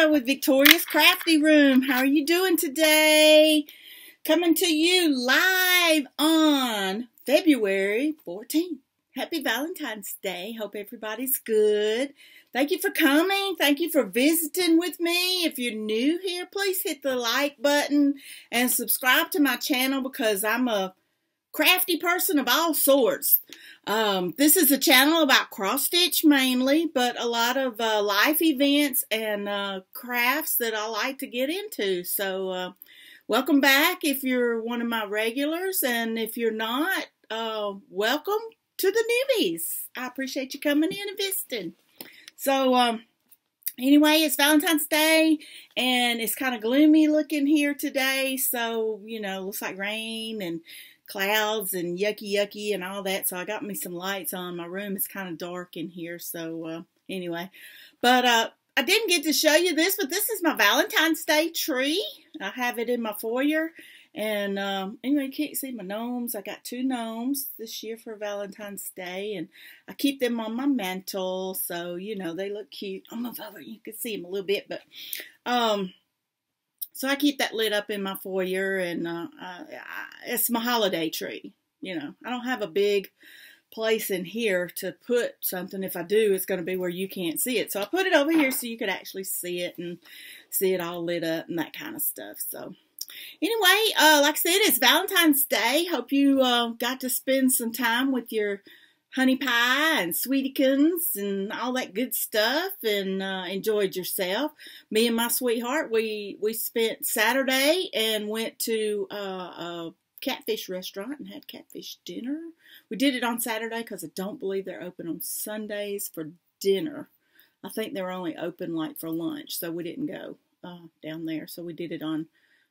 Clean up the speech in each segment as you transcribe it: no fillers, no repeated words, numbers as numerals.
Victoria with Victoria's Crafty Room. How are you doing today? Coming to you live on February 14th. Happy Valentine's Day. Hope everybody's good. Thank you for coming. Thank you for visiting with me. If you're new here, please hit the like button and subscribe to my channel because I'm a crafty person of all sorts. This is a channel about cross stitch mainly, but a lot of life events and crafts that I like to get into. So welcome back if you're one of my regulars, and if you're not, welcome to the newbies. I appreciate you coming in and visiting. So anyway, it's Valentine's Day, and it's kind of gloomy looking here today. So, you know, looks like rain and clouds and yucky and all that. So I got me some lights on. My room is kind of dark in here. So anyway, but I didn't get to show you this, but this is my Valentine's Day tree. I have it in my foyer. And anyway, you can't see my gnomes. I got 2 gnomes this year for Valentine's Day, and I keep them on my mantle. So, you know, they look cute. I'll move over. You can see them a little bit, but so I keep that lit up in my foyer, and it's my holiday tree. You know, I don't have a big place in here to put something. If I do, it's going to be where you can't see it. So I put it over here so you could actually see it and see it all lit up and that kind of stuff. So anyway, like I said, it's Valentine's Day. Hope you got to spend some time with your honey pie and sweetikins and all that good stuff, and enjoyed yourself. Me and my sweetheart, we spent Saturday and went to a catfish restaurant and had catfish dinner. We did it on Saturday because I don't believe they're open on Sundays for dinner. I think they're only open like for lunch, so we didn't go down there. So we did it on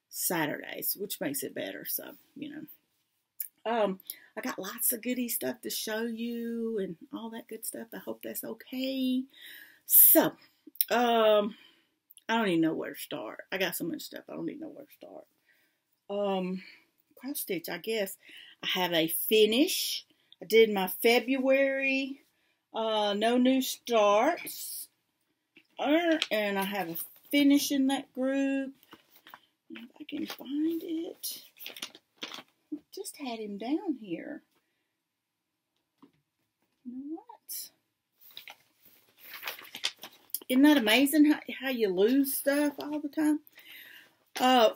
Saturdays, which makes it better. So, you know. I got lots of goodie stuff to show you and all that good stuff. I hope that's okay. So, I don't even know where to start. I got so much stuff. I don't even know where to start. Cross stitch, I guess. I have a finish. I did my February, no new starts. And I have a finish in that group. If I can find it. Just had him down here. You know what? Isn't that amazing how you lose stuff all the time?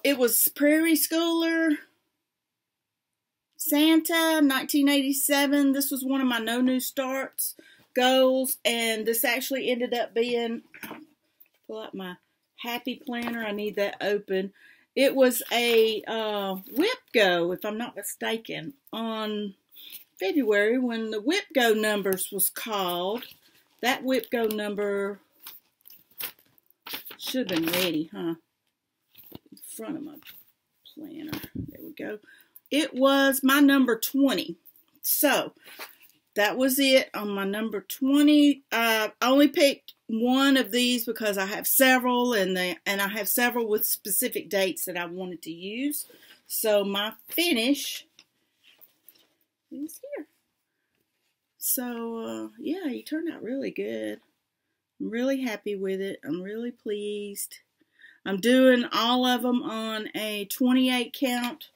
It was Prairie Schooler, Santa, 1987. This was one of my no new starts goals, and this actually ended up being, pull out my happy planner. I need that open. It was a WIPGO, if I'm not mistaken, on February when the WIPGO numbers was called. That WIPGO number should have been ready, huh? In front of my planner. There we go. It was my number 20. So, that was it on my number 20. I only picked one of these because I have several, and I have several with specific dates that I wanted to use. So my finish is here. So yeah, he turned out really good. I'm really happy with it. I'm really pleased. I'm doing all of them on a 28 count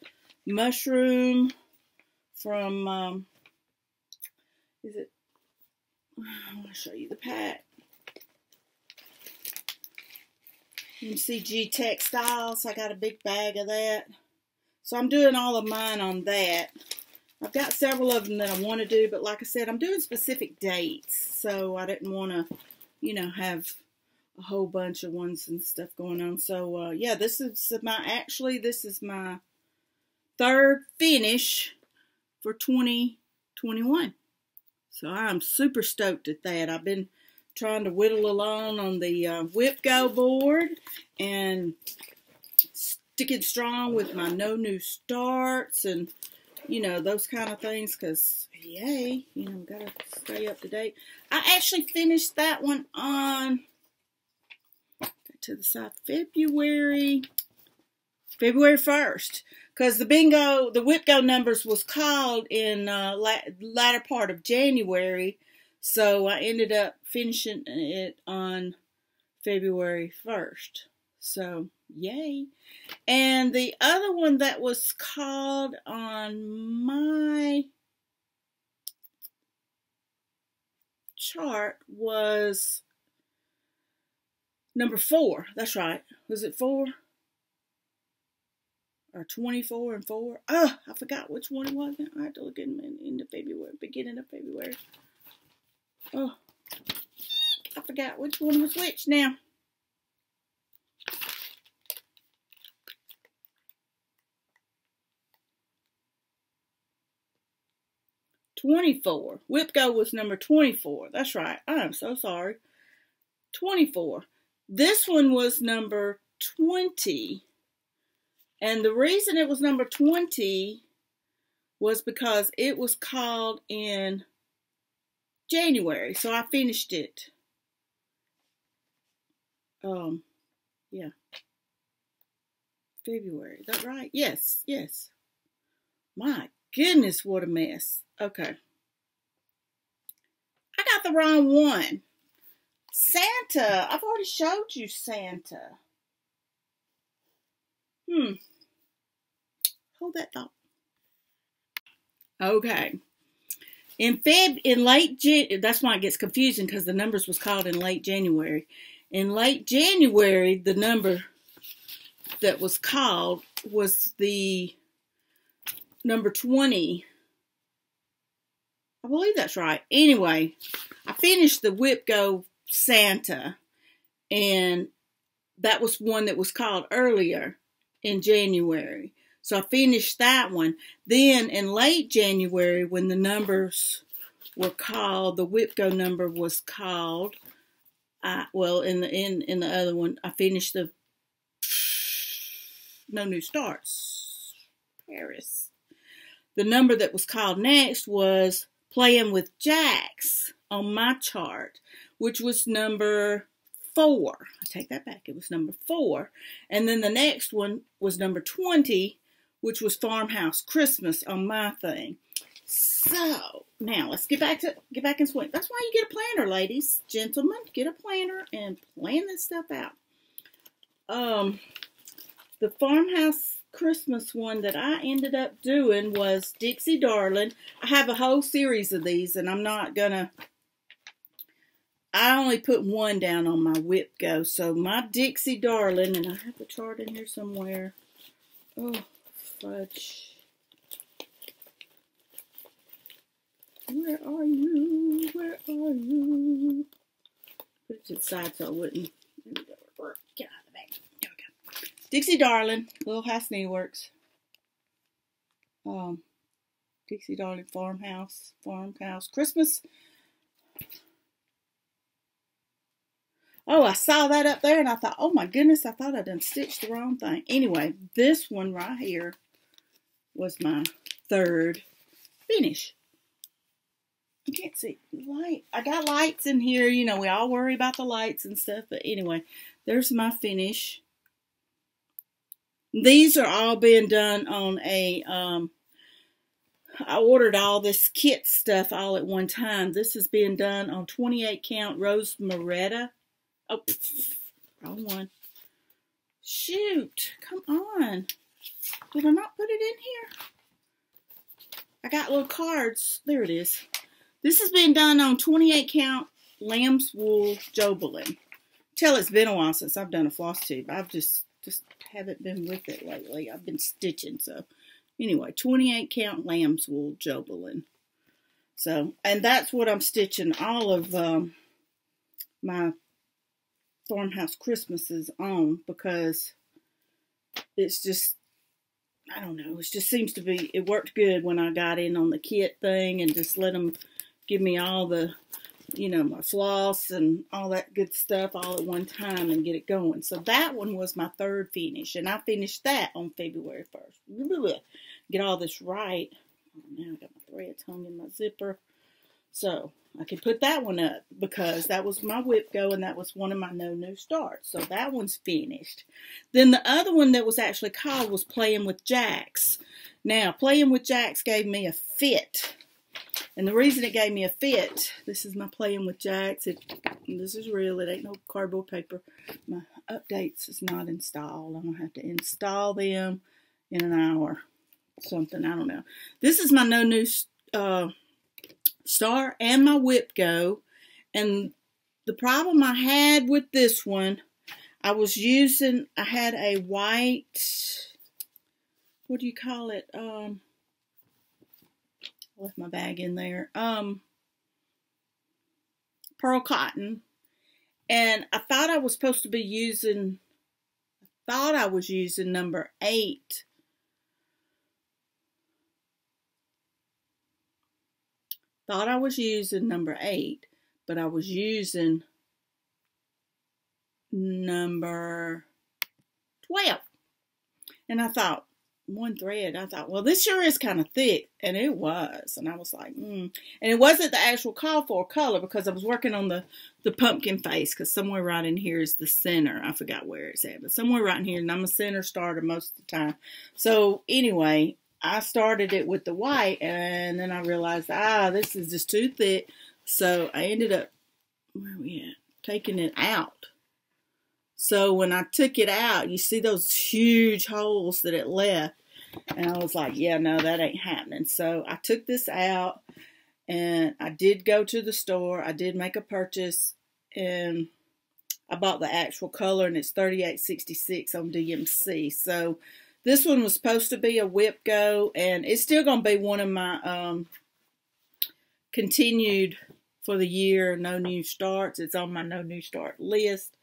mushroom from is it? I want to show you the pack. MCG Textiles. I got a big bag of that. So I'm doing all of mine on that. I've got several of them that I want to do, but like I said, I'm doing specific dates. So I didn't want to, you know, have a whole bunch of ones and stuff going on. So yeah, this is my 3rd finish for 2021. So I'm super stoked at that. I've been trying to whittle along on the WIPGO board and sticking strong with my no new starts and, you know, those kind of things because, yay, you know, gotta stay up to date. I actually finished that one on, to the side, February 1st. Because the WIPGO numbers was called in latter part of January. So I ended up finishing it on February 1st. So, yay. And the other one that was called on my chart was number 4. That's right. Was it 4? Or 24 and 4? Oh, I forgot which one it was. I have to look in the February, beginning of February. Oh, I forgot which one was which now. $24. WIPGO was number 24. That's right. I'm so sorry. 24. This one was number 20. And the reason it was number 20 was because it was called in January. So I finished it. Yeah. February. Is that right? Yes. Yes. My goodness, what a mess. Okay. I got the wrong one. Santa. I've already showed you Santa. Hold that thought. Okay. In late January, that's why it gets confusing because the numbers was called in late January. In late January, the number that was called was the number 20. I believe that's right. Anyway, I finished the WIPGO Santa, and that was one that was called earlier in January. So I finished that one. Then in late January, when the numbers were called, the WIPGO number was called. Well, in the other one, I finished the No New Starts, Paris. The number that was called next was Playing with Jacks on my chart, which was number 4. I take that back. It was number 4. And then the next one was number 20, which was Farmhouse Christmas on my thing. So now let's get back and swing. That's why you get a planner, ladies, gentlemen. Get a planner and plan this stuff out. The Farmhouse Christmas one that I ended up doing was Dixie Darling. I have a whole series of these, and I'm not gonna. I only put one down on my WIPGO. So my Dixie Darling, and I have the chart in here somewhere. Oh, fudge. Where are you? Where are you? Put it to the side so I wouldn't. There we go. Get out of the bag. There we go. Dixie Darling, Little House Needleworks. Dixie Darling Farmhouse Christmas. Oh, I saw that up there and I thought, oh my goodness, I thought I done stitched the wrong thing. Anyway, this one right here was my 3rd finish. You can't see light. I got lights in here. You know, we all worry about the lights and stuff. But anyway, there's my finish. These are all being done on a, I ordered all this kit stuff all at one time. This is being done on 28 count Rose Moretta. Oh, wrong one. Shoot. Come on. Did I not put it in here? I got little cards. There it is. This has been done on 28 count lamb's wool Jobelin. Tell it's been a while since I've done a floss tube. I've just haven't been with it lately. I've been stitching. So anyway, 28 count lamb's wool Jobelin. So, and that's what I'm stitching all of my Farmhouse Christmases on, because it's just, I don't know, it just seems to be, it worked good when I got in on the kit thing and just let them give me all the, you know, my floss and all that good stuff all at one time and get it going. So that one was my 3rd finish, and I finished that on February 1st. Get all this right. Oh, now I got my threads hung in my zipper. So I can put that one up because that was my WIPGO and that was one of my No New Starts. So that one's finished. Then the other one that was actually called was Playing with Jacks. Now, Playing with Jacks gave me a fit. And the reason it gave me a fit, this is my Playing with Jacks. It This is real. It ain't no cardboard paper. My updates is not installed. I'm going to have to install them in an hour. Something. I don't know. This is my No New Star and my WIPGO. And the problem I had with this one, I had a white, what do you call it? I left my bag in there. Pearl cotton. And I thought I was supposed to be using, number 8. Thought I was using number 8, but I was using number 12. And I thought, one thread, I thought, well, this sure is kind of thick. And it was. And I was like, And it wasn't the actual call for color because I was working on the pumpkin face because somewhere right in here is the center. I forgot where it's at, but somewhere right in here. And I'm a center starter most of the time. So anyway, I started it with the white, and then I realized, this is just too thick. So I ended up, taking it out. So when I took it out, you see those huge holes that it left. And I was like, yeah, no, that ain't happening. So I took this out, and I did go to the store. I did make a purchase, and I bought the actual color, and it's $38.66 on DMC. So this one was supposed to be a WIPGO, and it's still going to be one of my continued for the year No New Starts. It's on my No New Start list,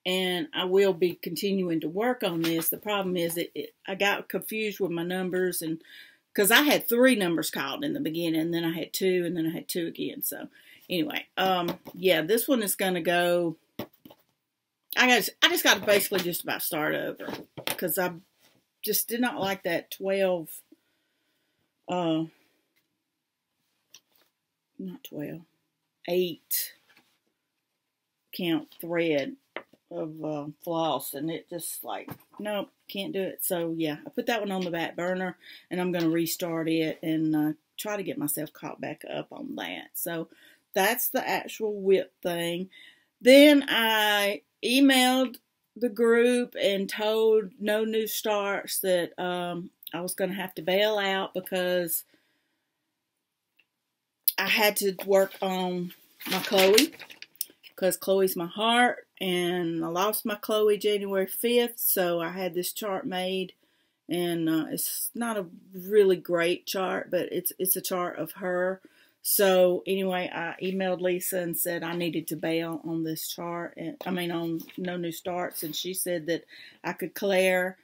and I will be continuing to work on this. The problem is I got confused with my numbers, and because I had 3 numbers called in the beginning, and then I had 2, and then I had 2 again. So anyway, yeah, this one is going to go. I just got to basically just about start over because I just did not like that 12, not 12, 8 count thread of floss, and it just like, nope, can't do it. So yeah, I put that one on the back burner, and I'm going to restart it and try to get myself caught back up on that. So that's the actual whip thing. Then I emailed the group and told No New Starts that I was going to have to bail out because I had to work on my Chloe, because Chloe's my heart, and I lost my Chloe January 5th, so I had this chart made, and it's not a really great chart, but it's a chart of her. So anyway, I emailed Lisa and said I needed to bail on this chart, and on No New Starts, and she said that I could declare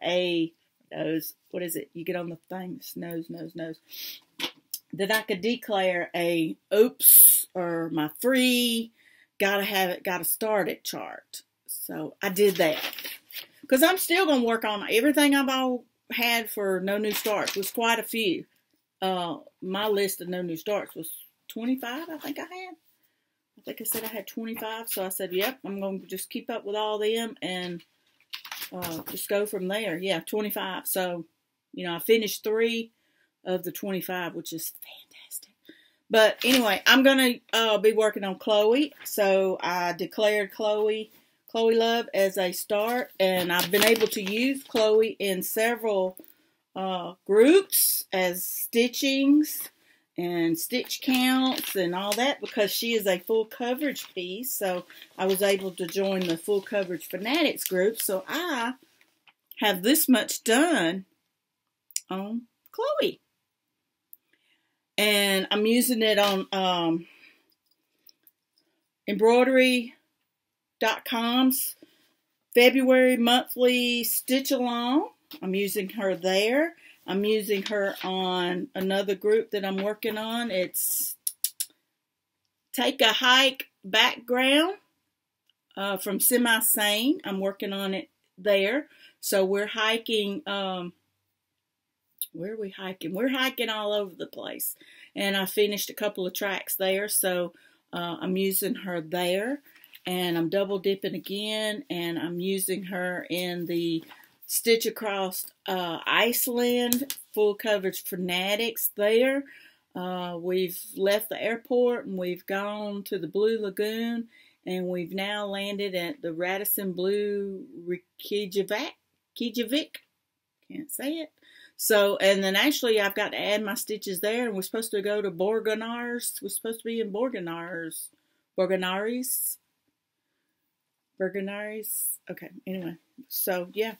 a nose. What is it? You get on the thing, nose. That I could declare a oops or my free gotta start it chart. So I did that because I'm still gonna work on everything I've all had for No New Starts. Was quite a few. My list of No New Starts was 25, I think I had. I think I said I had 25, so I said, yep, I'm going to just keep up with all them and just go from there. Yeah, 25. So, I finished 3 of the 25, which is fantastic. But anyway, I'm going to be working on Chloe. So I declared Chloe Love as a start, and I've been able to use Chloe in several groups as stitchings and stitch counts and all that because she is a full coverage piece. So I was able to join the Full Coverage Fanatics group. So I have this much done on Chloe. And I'm using it on embroidery.com's February monthly stitch along. I'm using her there. I'm using her on another group that I'm working on. It's Take a Hike Background from Semi Sane. I'm working on it there. So we're hiking. Where are we hiking? We're hiking all over the place. And I finished a couple of tracks there. So I'm using her there. And I'm double dipping again. And I'm using her in the Stitch Across Iceland Full Coverage Fanatics there. We've left the airport and we've gone to the Blue Lagoon, and we've now landed at the Radisson Blue Reykjavik. Can't say it. So, and then actually I've got to add my stitches there, and we're supposed to go to Borgenars. We're supposed to be in Borgenaris. Okay, anyway. So, yeah.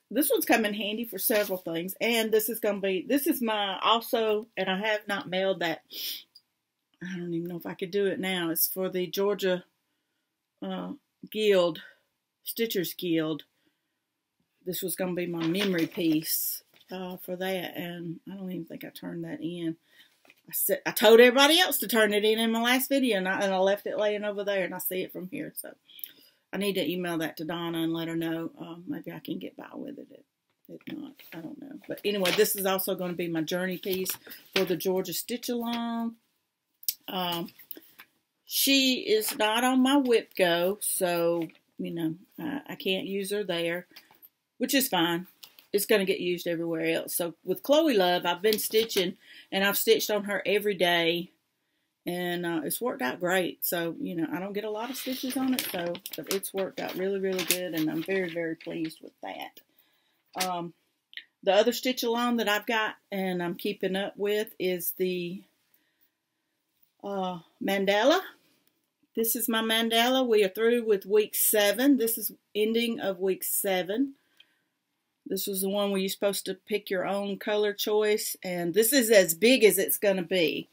This one's come in handy for several things. And this is my, also, and I have not mailed that. I don't even know if I could do it now. It's for the Georgia Guild, Stitchers Guild. This was going to be my memory piece for that. And I don't even think I turned that in. I told everybody else to turn it in my last video, and I left it laying over there, and I see it from here. So I need to email that to Donna and let her know. Maybe I can get by with it. If not, I don't know. But anyway, this is also going to be my journey piece for the Georgia Stitch Along. She is not on my WIPGO, so, you know, I can't use her there, which is fine. It's going to get used everywhere else. So with Chloe Love, I've been stitching, and I've stitched on her every day, and it's worked out great. So, you know, I don't get a lot of stitches on it, so but it's worked out really, really good, and I'm very, very pleased with that. The other stitch along that I've got and I'm keeping up with is the Mandala. This is my Mandala. We are through with week 7. This is ending of week 7. This was the one where you're supposed to pick your own color choice, and this is as big as it's going to be.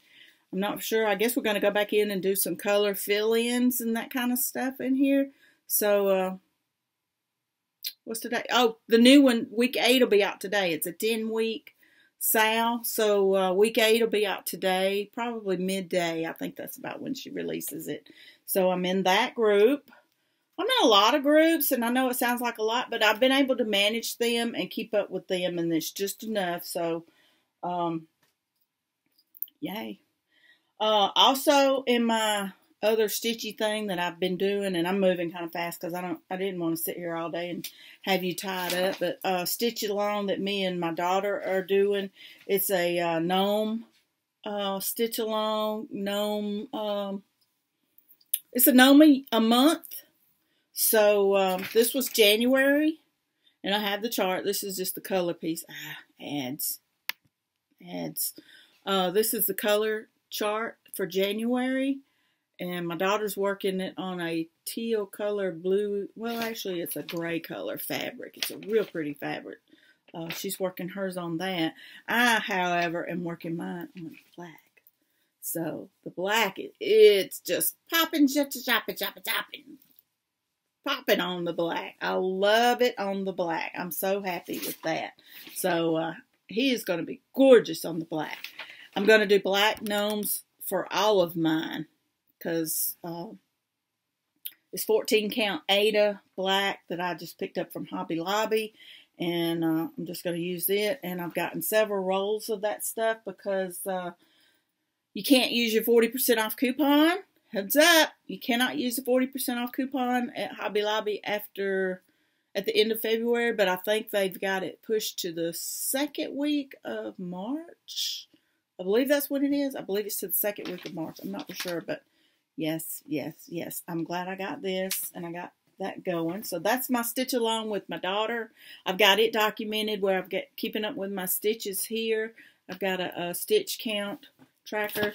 I'm not sure. I guess we're going to go back in and do some color fill-ins and that kind of stuff in here. So, what's today? Oh, the new one, week 8 will be out today. It's a 10-week sale, so week 8 will be out today, probably midday. I think that's about when she releases it. So I'm in that group. I'm in a lot of groups, and I know it sounds like a lot, but I've been able to manage them and keep up with them, and it's just enough. So, yay. Also, in my other stitchy thing that I've been doing, and I'm moving kind of fast because I didn't want to sit here all day and have you tied up, but stitch along that me and my daughter are doing. It's a Gnome stitch along. Gnome. It's a Gnome a month. So, this was January, and I have the chart. This is just the color piece. Ads. This is the color chart for January, and my daughter's working it on a teal color blue. Well, actually, it's a gray color fabric. It's a real pretty fabric. She's working hers on that. I, however, am working mine on black. So, the black, it's just popping, popping on the black. I love it on the black. I'm so happy with that. So, he is going to be gorgeous on the black. I'm going to do black gnomes for all of mine because it's 14 count Ada black that I just picked up from Hobby Lobby, and I'm just going to use it. And I've gotten several rolls of that stuff because you can't use your 40% off coupon. Heads up, you cannot use the 40% off coupon at Hobby Lobby at the end of February, but I think they've got it pushed to the second week of March. I believe that's what it is. I believe it's to the second week of March. I'm not for sure, but yes. I'm glad I got this, and I got that going. So that's my stitch along with my daughter. I've got it documented where I've got keeping up with my stitches here. I've got a stitch count tracker.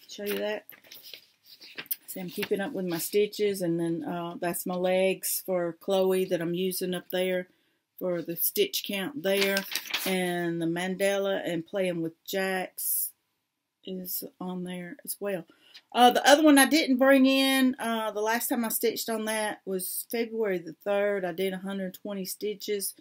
Show you that. See, I'm keeping up with my stitches, and then that's my legs for Chloe that I'm using up there for the stitch count there. And the Mandala and playing with Jax is on there as well. The other one I didn't bring in, the last time I stitched on that was February the 3rd. I did 120 stitches.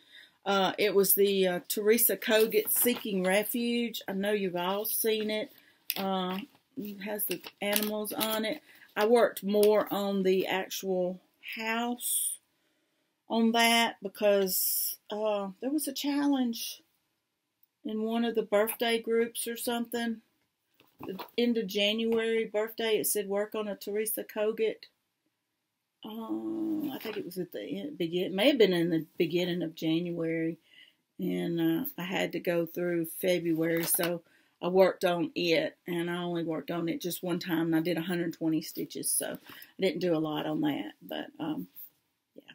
It was the Teresa Kogut Seeking Refuge. I know you've all seen it. It has the animals on it. I worked more on the actual house on that because there was a challenge in one of the birthday groups or something. The end of January birthday, it said work on a Teresa Kogut. I think it was at the beginning. It may have been in the beginning of January. And I had to go through February. So I worked on it, and I only worked on it just one time, and I did 120 stitches, so I didn't do a lot on that, but, yeah.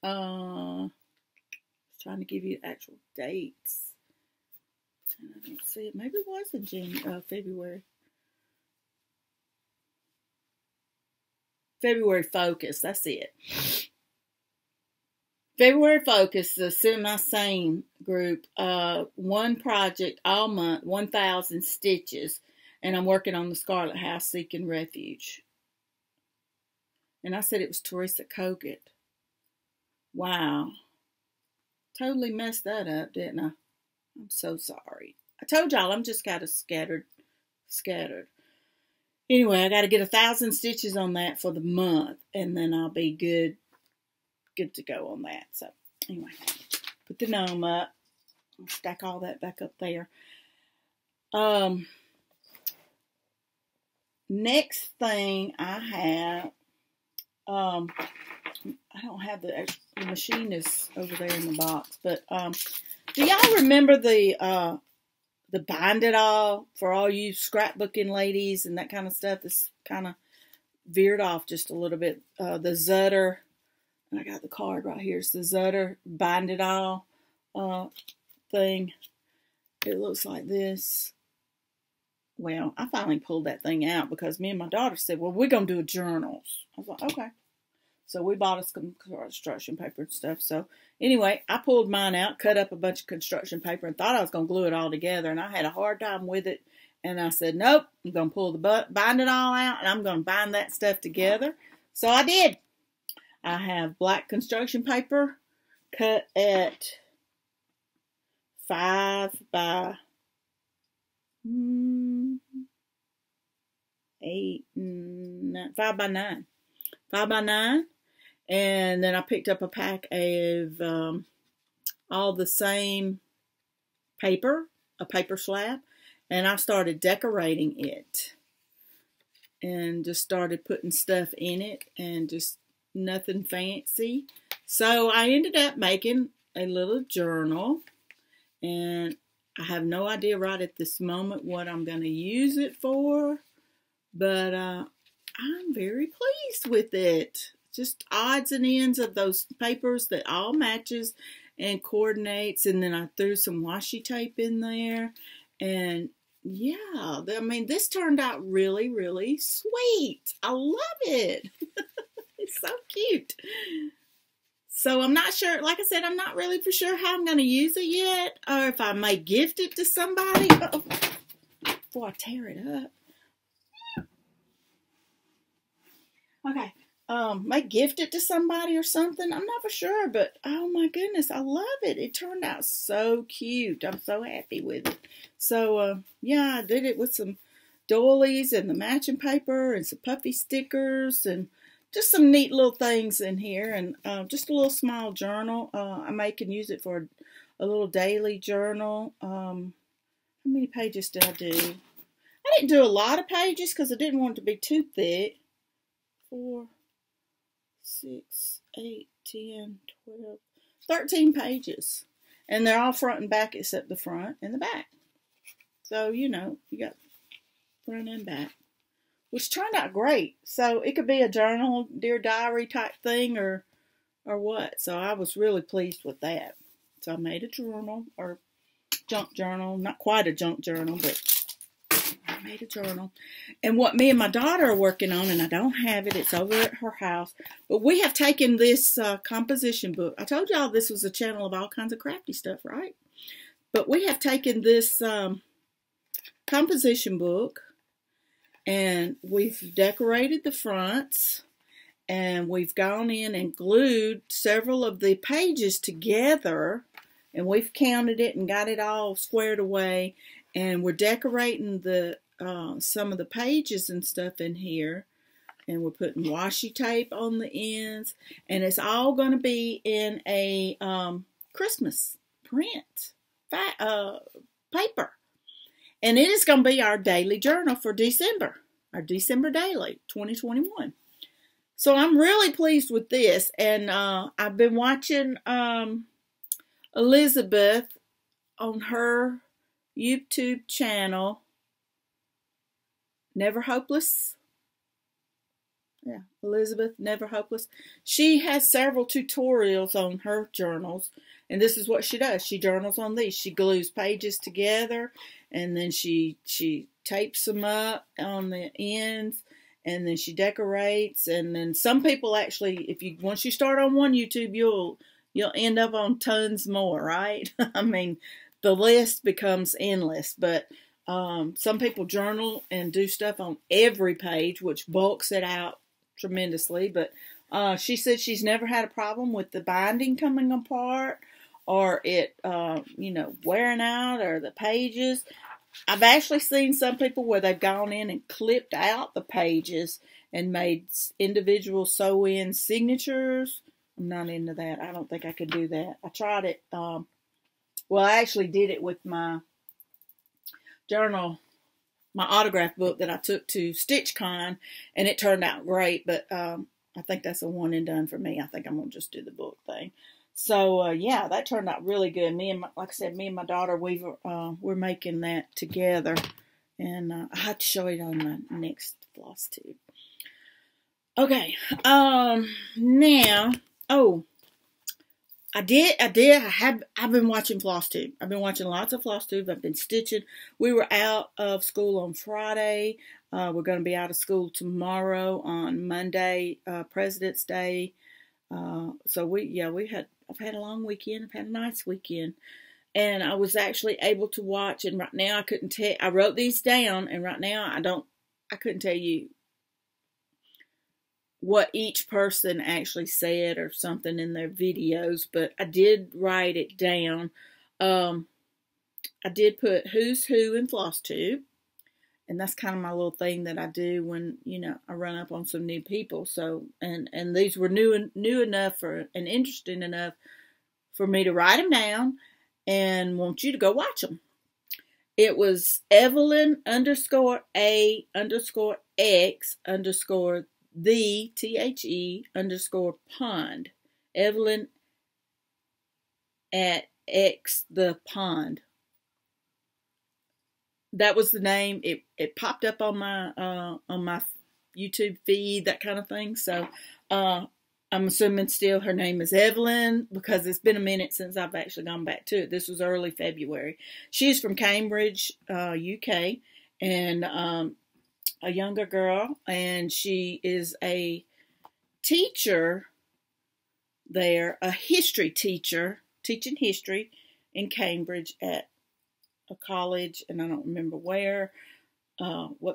I was trying to give you actual dates, and I don't see it. Maybe it was in February. February Focus, that's it. February Focus, the semi-sane group, one project all month, 1,000 stitches, and I'm working on the Scarlet House Seeking Refuge. And I said it was Teresa Kogut. Wow. Totally messed that up, didn't I? I'm so sorry. I told y'all I'm just kind of scattered. Anyway, I got to get 1,000 stitches on that for the month, and then I'll be good to go on that. So anyway, put the gnome up, stack all that back up there. Next thing I have, I don't have the machine is over there in the box, but do y'all remember the bind it all for all you scrapbooking ladies and that kind of stuff? This kind of veered off just a little bit. The Zutter. I got the card right here. It's the Zutter Bind It All thing. It looks like this. Well, I finally pulled that thing out because me and my daughter said, well, we're going to do a journals. I was like, okay. So we bought us some construction paper and stuff. So anyway, I pulled mine out, cut up a bunch of construction paper, and thought I was going to glue it all together. And I had a hard time with it. And I said, nope, I'm going to pull the bind it all out, and I'm going to bind that stuff together. So I did. I have black construction paper cut at 5 by 8, 9, 5 by 9. 5 by 9. And then I picked up a pack of all the same paper, a paper slab, and I started decorating it. And just started putting stuff in it, and just nothing fancy. So I ended up making a little journal, and I have no idea right at this moment what I'm going to use it for, but I'm very pleased with it. Just odds and ends of those papers that all matches and coordinates, and then I threw some washi tape in there, and yeah, I mean, this turned out really, really sweet. I love it. It's so cute. So I'm not sure, like I said, I'm not really for sure how I'm going to use it yet, or if I may gift it to somebody. Oh, before I tear it up. Okay. May gift it to somebody or something. I'm not for sure, but oh my goodness, I love it. It turned out so cute. I'm so happy with it. So, yeah, I did it with some doilies and the matching paper and some puffy stickers and just some neat little things in here, and just a little small journal. I may can use it for a little daily journal. How many pages did I do? I didn't do a lot of pages because I didn't want it to be too thick. 4, 6, 8, 10, 12, 13 pages. And they're all front and back except the front and the back. So, you know, you got front and back, which turned out great. So it could be a journal, dear diary type thing, or what. So I was really pleased with that. So I made a journal, or junk journal. Not quite a junk journal, but I made a journal. And what me and my daughter are working on, and I don't have it, it's over at her house, but we have taken this composition book. I told y'all this was a channel of all kinds of crafty stuff, right? But we have taken this composition book, and we've decorated the fronts, and we've gone in and glued several of the pages together, and we've counted it and got it all squared away, and we're decorating the some of the pages and stuff in here, and we're putting washi tape on the ends, and it's all going to be in a Christmas print paper. And it is going to be our daily journal for December, our December daily, 2021. So I'm really pleased with this. And I've been watching Elizabeth on her YouTube channel, Never Hopeless. Yeah, Elizabeth, Never Hopeless. She has several tutorials on her journals, and this is what she does. She journals on these. She glues pages together, and then she tapes them up on the ends, and then she decorates. And then some people actually, once you start on one YouTube, you'll end up on tons more, right? I mean, the list becomes endless, but some people journal and do stuff on every page, which bulks it out tremendously. But she said she's never had a problem with the binding coming apart or it, wearing out or the pages. I've actually seen some people where they've gone in and clipped out the pages and made individual sew-in signatures. I'm not into that. I don't think I could do that. I tried it. Well, I actually did it with my journal, my autograph book that I took to StitchCon, and it turned out great. But I think that's a one and done for me. I think I'm gonna just do the book thing. So yeah, that turned out really good. Like I said, me and my daughter, we're making that together, and I have to show it on my next Flosstube. Okay, now, I've been watching Flosstube. I've been watching lots of Flosstube. I've been stitching. We were out of school on Friday. We're going to be out of school tomorrow on Monday, President's Day. I've had a long weekend. I've had a nice weekend. And I was actually able to watch, and right now I wrote these down, and right now I couldn't tell you what each person actually said or something in their videos, but I did write it down. I did put who's who in Flosstube, and that's kind of my little thing that I do when, I run up on some new people. So, and these were new enough and interesting enough for me to write them down and want you to go watch them. It was Evelyn _A_X_ the THE_pond. Evelyn at X the pond. That was the name. It popped up on my YouTube feed, that kind of thing. So I'm assuming still her name is Evelyn, because it's been a minute since I've actually gone back to it. This was early February. She's from Cambridge, UK, and a younger girl, and she is a teacher there, a history teacher, teaching history in Cambridge at a college, and I don't remember what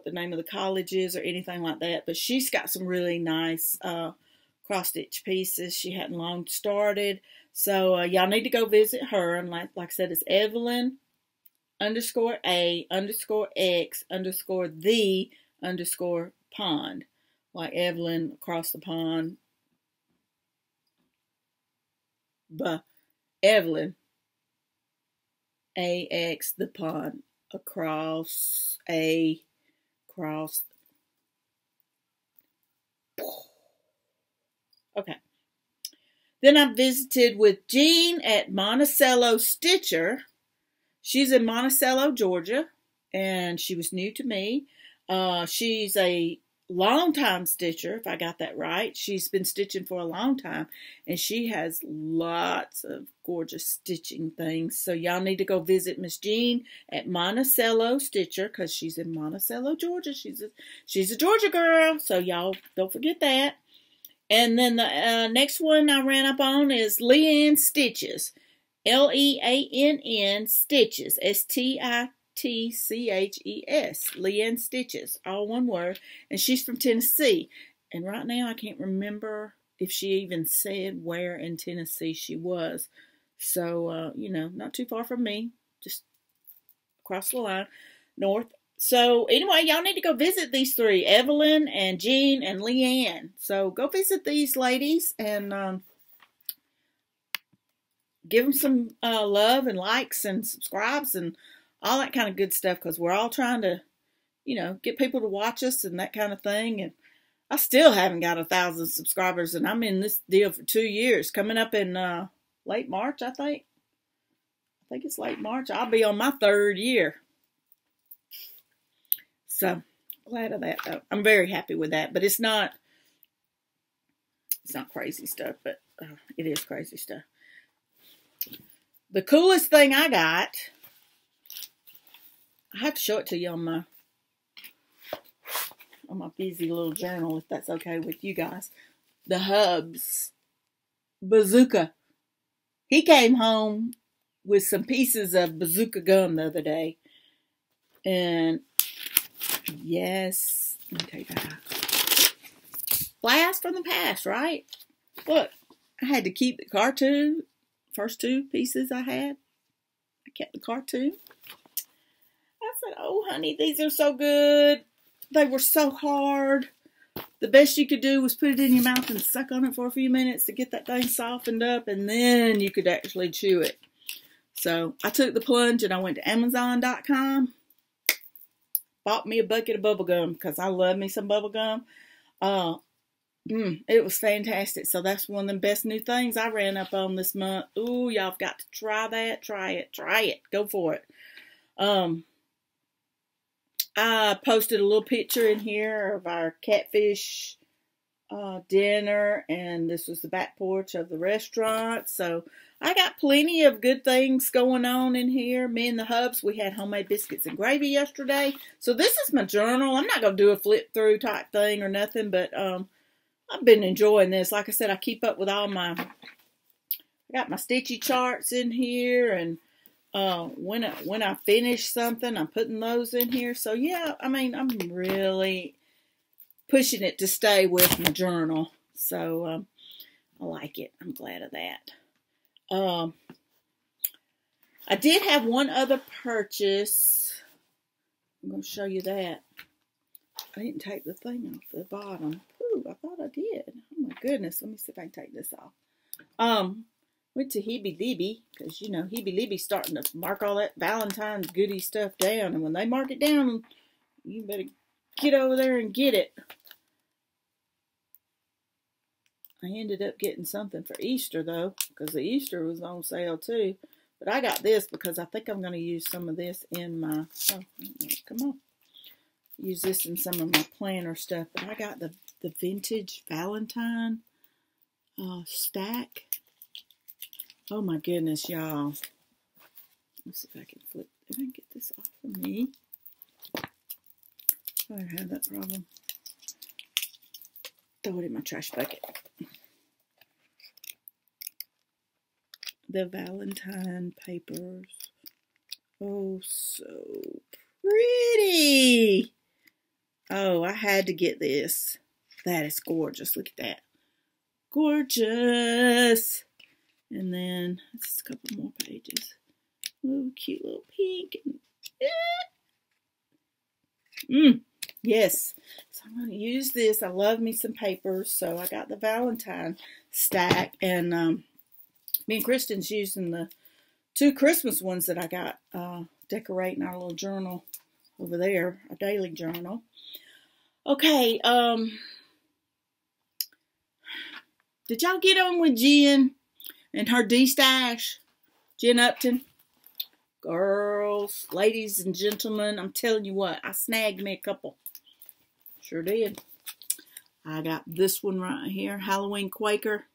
the name of the college is or anything like that, but she's got some really nice cross-stitch pieces she hadn't long started. So y'all need to go visit her, and like I said, it's Evelyn _A_X_the_pond, like Evelyn across the pond, but Evelyn AX the pond across. Okay. Then I visited with Jean at Monticello Stitcher. She's in Monticello, Georgia, and she was new to me. She's a long-time stitcher, if I got that right. She's been stitching for a long time, and she has lots of gorgeous stitching things. So y'all need to go visit Miss Jean at Monticello Stitcher, because she's in Monticello, Georgia. She's a Georgia girl, so y'all don't forget that. And then the next one I ran up on is Leanne Stitches. Leann Stitches. Stitches. Leanne Stitches. All one word. And she's from Tennessee. And right now I can't remember if she even said where in Tennessee she was. So, not too far from me. Just across the line. North. So, anyway, y'all need to go visit these three. Evelyn and Jean and Leanne. So, go visit these ladies and give them some love and likes and subscribes and all that kind of good stuff, because we're all trying to, get people to watch us and that kind of thing. And I still haven't got 1,000 subscribers, and I'm in this deal for 2 years, coming up in late March, I think think it's late March. I'll be on my 3rd year. So, glad of that, though. I'm very happy with that. But it's not crazy stuff, but it is crazy stuff. The coolest thing I got, I have to show it to you on my busy little journal, if that's okay with you guys. The Hubs Bazooka. He came home with some pieces of bazooka gum the other day. And yes, let me take that out. Blast from the past, right? Look, I had to keep the cartoon. First 2 pieces I had, I kept the cartoon. I said, oh, honey, these are so good. They were so hard. The best you could do was put it in your mouth and suck on it for a few minutes to get that thing softened up, and then you could actually chew it. So I took the plunge and I went to Amazon.com, bought me a bucket of bubble gum because I love me some bubble gum. It was fantastic. So that's one of the best new things I ran up on this month. Ooh, y'all have got to try that. Try it. Go for it. I posted a little picture in here of our catfish dinner, and this was the back porch of the restaurant. So I got plenty of good things going on in here. Me and the Hubs, we had homemade biscuits and gravy yesterday. So this is my journal. I'm not going to do a flip through type thing or nothing, but I've been enjoying this. Like I said, I keep up with all I got my stitchy charts in here, and when I finish something, I'm putting those in here. So yeah, I mean, I'm really pushing it to stay with my journal. So I like it. I'm glad of that. I did have one other purchase. I'm going to show you that. I didn't take the thing off the bottom. Ooh, I thought I did. Oh my goodness. Let me see if I can take this off. Went to Hebe Libby, because, you know, Hebe Libby's starting to mark all that Valentine's goodie stuff down. And when they mark it down, you better get over there and get it. I ended up getting something for Easter, though, because the Easter was on sale, too. But I got this because I think I'm going to use some of this in my... Oh, come on. Use this in some of my planner stuff. But I got the vintage Valentine stack. Oh my goodness, y'all. Let's see if I can flip. If I can get this off of me. I don't have that problem. Throw it in my trash bucket. The Valentine papers. Oh, so pretty. Oh, I had to get this. That is gorgeous. Look at that. Gorgeous. And then, just a couple more pages. Little cute little pink. Yes. So I'm going to use this. I love me some papers. So I got the Valentine stack. And me and Kristen's using the 2 Christmas ones that I got decorating our little journal over there. Our daily journal. Okay. Did y'all get on with Jen and her D-stash? Jen Upton? Girls, ladies and gentlemen, I'm telling you what, I snagged me a couple. Sure did. I got this one right here, Halloween Quaker.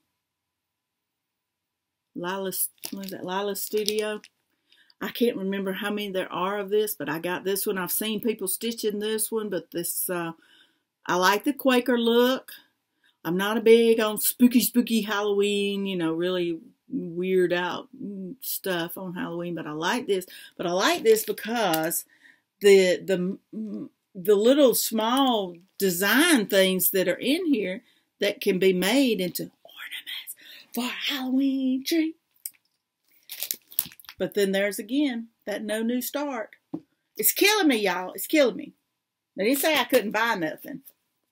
Lila's, what is that, Lila's Studio. I can't remember how many there are of this, but I got this one. I've seen people stitching this one, but this, I like the Quaker look. I'm not a big on spooky Halloween, you know, really weird out stuff on Halloween, but I like this. But I like this because the little small design things that are in here that can be made into ornaments for a Halloween tree. But then there's again that no new start. It's killing me, y'all. It's killing me. They didn't say I couldn't buy nothing,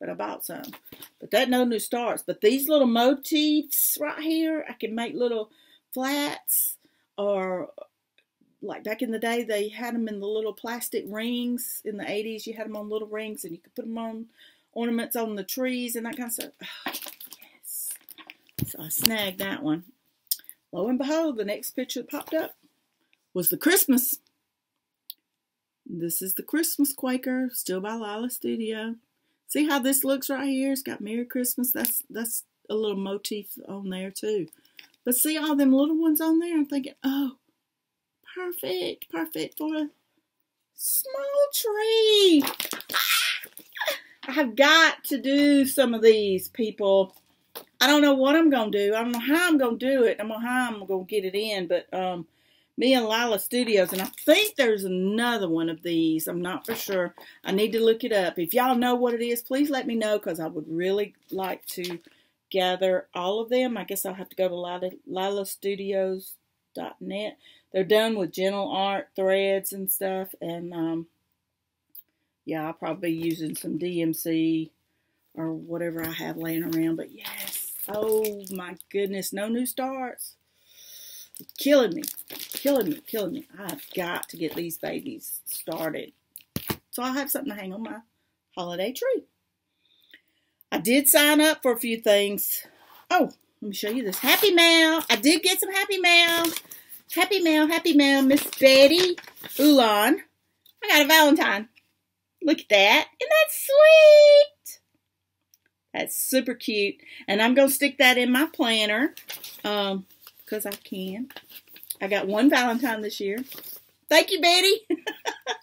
but I bought some. But that no new starts. But these little motifs right here, I can make little flats, or like back in the day, they had them in the little plastic rings. In the 80s, you had them on little rings, and you could put them on ornaments on the trees and that kind of stuff. Oh, yes. So I snagged that one. Lo and behold, the next picture that popped up was the Christmas. This is the Christmas Quaker, still by Lila Studio. See how this looks right here? It's got Merry Christmas. That's a little motif on there too. But see all them little ones on there? I'm thinking, oh, perfect for a small tree. I've got to do some of these, people. I don't know what I'm going to do. I don't know how I'm going to do it. I don't know how I'm going to get it in. But me and Lila Studios, and I think there's another one of these. I'm not for sure. I need to look it up. If y'all know what it is, please let me know, because I would really like to gather all of them. I guess I'll have to go to lilastudios.net. They're done with gentle art threads and stuff. And yeah, I'll probably be using some DMC or whatever I have laying around. But yes. Oh my goodness, no new starts. Killing me. I've got to get these babies started. So I'll have something to hang on my holiday tree. I did sign up for a few things. Oh, let me show you this. Happy Mail. I did get some Happy Mail. Happy Mail, Miss Betty Ulan. I got a Valentine. Look at that. Isn't that sweet? That's super cute. And I'm going to stick that in my planner because I can. I got one Valentine this year. Thank you, Betty.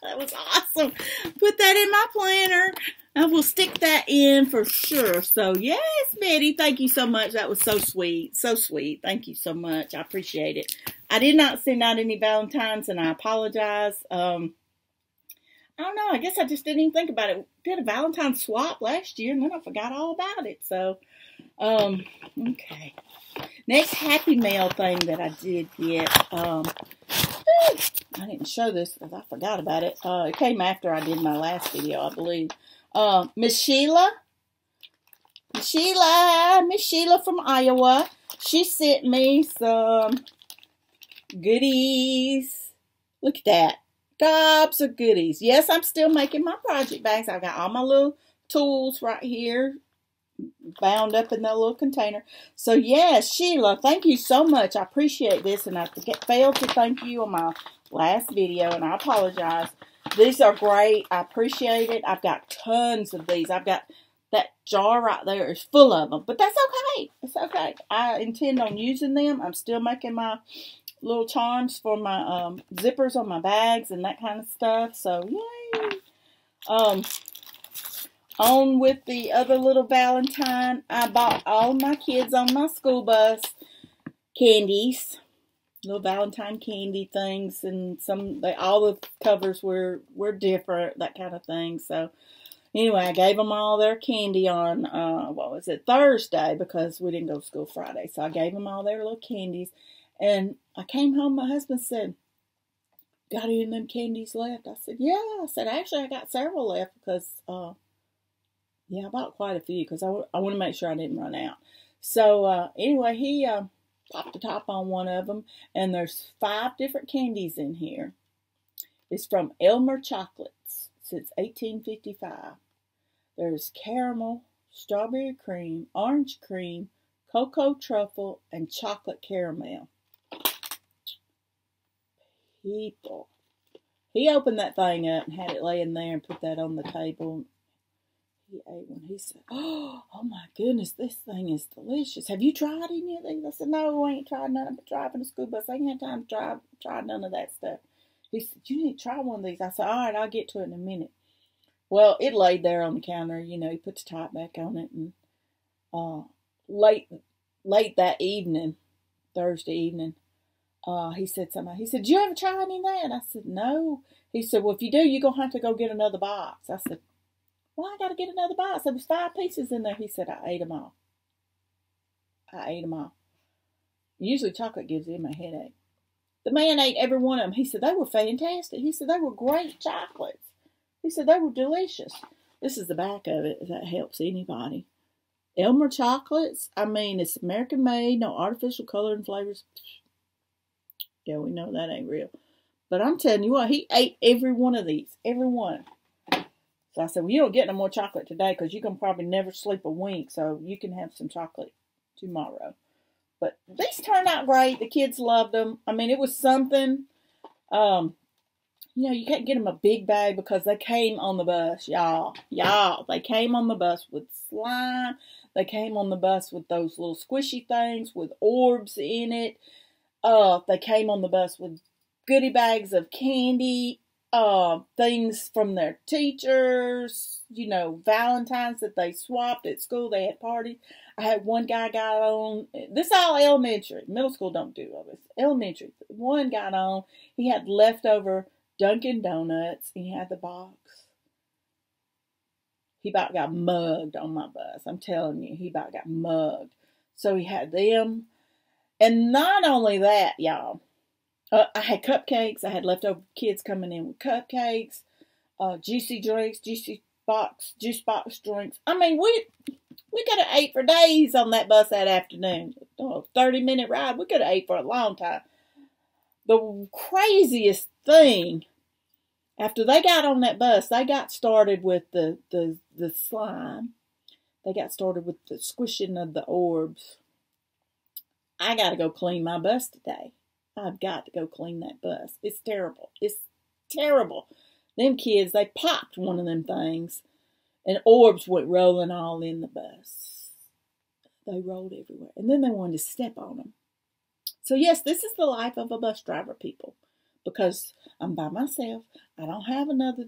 That was awesome. Put that in my planner. I will stick that in for sure. So, yes, Betty, thank you so much. That was so sweet. So sweet. Thank you so much. I appreciate it. I did not send out any Valentines, and I apologize. I don't know. I guess I just didn't even think about it. Did a Valentine swap last year, and then I forgot all about it. So, okay. Next Happy Mail thing that I did get. I didn't show this because I forgot about it. It came after I did my last video, I believe. Miss Sheila from Iowa. She sent me some goodies. Look at that. Gobs of goodies. Yes, I'm still making my project bags. I've got all my little tools right here bound up in that little container. So, yes, Sheila, thank you so much. I appreciate this, and I failed to thank you on my last video, and I apologize. These are great. I appreciate it. I've got tons of these. I've got that jar right there is full of them, but that's okay. It's okay. I intend on using them. I'm still making my little charms for my zippers on my bags and that kind of stuff. So, yay. On with the other little Valentine, I bought all my kids on my school bus candies. Little Valentine candy things, and all the covers were different, that kind of thing. So, anyway, I gave them all their candy on, Thursday, because we didn't go to school Friday. So, I gave them all their little candies. And I came home, my husband said, got any of them candies left? I said, yeah. I said, actually, I got several left because, I bought quite a few because I want to make sure I didn't run out. So, anyway, he popped the top on one of them, and there's 5 different candies in here. It's from Elmer Chocolates since 1855. There's caramel, strawberry cream, orange cream, cocoa truffle, and chocolate caramel. People. He opened that thing up and had it laying there and put that on the table. He ate one. He said, oh my goodness, this thing is delicious. Have you tried any of these? I said, no, I ain't tried none. I've been driving a school bus. I ain't had time to try none of that stuff. He said, you need to try one of these. I said, all right, I'll get to it in a minute. Well, it laid there on the counter. You know, he put the top back on it. And late that evening, Thursday evening, he said something. He said, did you ever try any of that? I said, no. He said, well, if you do, you're going to have to go get another box. I said, well, I got to get another box. There was 5 pieces in there. He said, I ate them all. Usually chocolate gives him a headache. The man ate every one of them. He said, they were fantastic. He said, they were great chocolates. He said, they were delicious. This is the back of it, if that helps anybody. Elmer Chocolates. I mean, it's American made, no artificial color and flavors. Yeah, we know that ain't real. But I'm telling you what, he ate every one of these. Every one. So I said, well, you don't get no more chocolate today because you can probably never sleep a wink. So you can have some chocolate tomorrow. But these turned out great. The kids loved them. I mean, it was something. You know, you can't get them a big bag because they came on the bus, y'all. They came on the bus with slime. They came on the bus with those little squishy things with orbs in it. They came on the bus with goodie bags of candy, things from their teachers, you know, Valentines that they swapped at school. They had parties. I had one guy got on, this is all elementary. Middle school don't do all this. Elementary. One got on, he had leftover Dunkin' Donuts. He had the box. He about got mugged on my bus. I'm telling you, he about got mugged. So he had them. And not only that, y'all. I had cupcakes. I had leftover kids coming in with cupcakes, juicy drinks, juice box drinks. I mean, we could have ate for days on that bus that afternoon. 30-minute ride. We could have ate for a long time. The craziest thing, after they got on that bus, they got started with the slime. They got started with the squishing of the orbs. I got to go clean my bus today. I've got to go clean that bus. It's terrible. It's terrible. Them kids, they popped one of them things, and orbs went rolling all in the bus. They rolled everywhere. And then they wanted to step on them. So yes, this is the life of a bus driver, people. Because I'm by myself. I don't have another